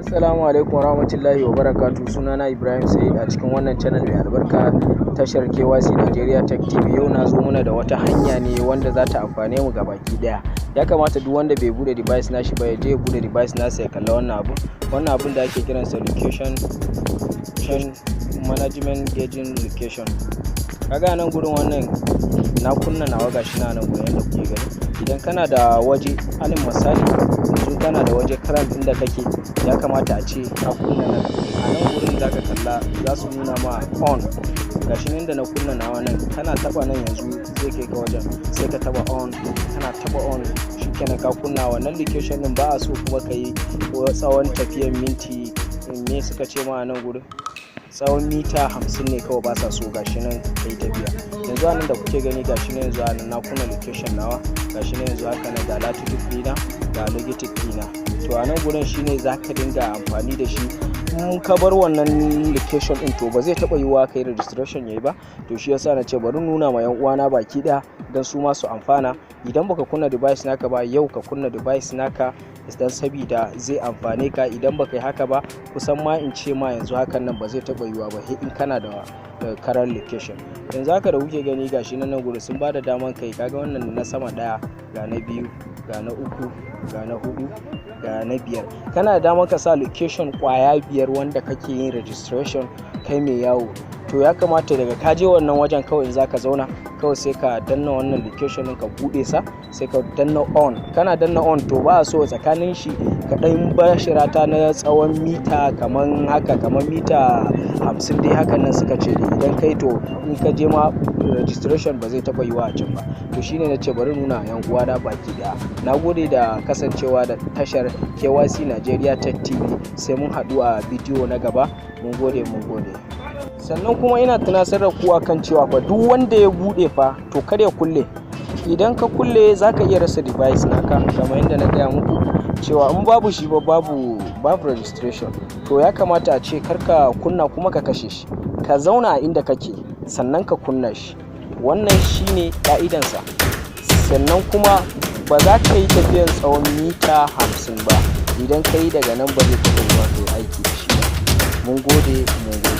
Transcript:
Assalamu alaikum warahmatullahi wabarakatuh. Sunana Ibrahim Said a cikin wannan channel mai albarka tashar KYC Nigeria Tech TV. Yau na zo mana da wata hanya ne wanda za ta amfane mu gabaki daya. Ya kamata duk wanda bai bude device nashi ba ya je ya bude device nasa ya kalla wannan abu. Wannan abun da ake kiransa location management gauging location. Kaga nan gurin wannan na kunna nawa gashi nan gurin yadda kuke gani. Idan kana da waje alin misali yanzu kana da waje karan inda kake ya kamata a ce ka kunna nan. A nan gurin zaka kalla za su nuna ma on. Gashi nan da na kunna nawa nan kana taba nan yanzu zai kai ka wajen sai ka taba on, kana taba on shikenan ka kunna wannan location din. Ba a so kuma ka yi tsawon tafiyar minti me suka ce ma a nan gurin tsawon mita 50 ne kawai ba sa so. Gashi nan kai tafiya yanzu anan da kuke gani gashi nan yanzu anan na kunna location nawa gashi nan yanzu haka nan ga latitude dina ga longitude dina. To a nan gurin shine zaka dinga amfani da shi. In ka bar wannan location din to ba zai taba yiwa kai registration yayi ba. To shi yasa na ce bari nuna ma yan uwana baki daya dan su ma su amfana. Idan baka kunna device naka ba yau ka kunna device naka dan sabida zai amfane ka. Idan baka yi haka ba kusan ma in ce ma yanzu hakan nan ba zai taba yiwa ba in kana da current location. Yanzu haka da kuke gani gashi nan gurin sun bada daman kai. Kaga wannan na sama daya ga na biyu ga na uku ga na hudu ga na biyar. Kana da damar ka sa location kwaya biyar wanda kake yin registration kai mai yawo. To ya kamata daga ka je wannan wajen kawai zaka zauna kawai sai ka danna wannan location din ka bude sa sai ka danna on. Kana danna on to ba a so tsakanin shi ka dan bashira ta na tsawon mita kaman haka kaman mita 50 dai hakan nan suka ce dai. Idan kai to in ka je ma registration ba zai taba yiwa a can ba. To shine nace bari nuna yan uwa da baki daya. Nagode da kasancewa da tashar KYC Nigeria Tech TV. Sai mun haɗu a bidiyo na gaba. Mun gode. Sannan kuma ina tunasar da ku akan cewa fa duk wanda ya bude fa to kar ya kulle. Idan ka kulle zaka iya rasa device naka kamar yadda na gaya muku cewa in babu shi ba babu registration. To ya kamata a ce karka kunna kuma ka kashe shi. Ka zauna a inda kake sannan ka kunna shi. Wannan shine ka'idansa. Sannan kuma ba za ka yi tafiyar tsawon mita 50 ba. Idan ka yi daga nan ba zai taɓa yiwa kai aiki da shi ba. Mun gode.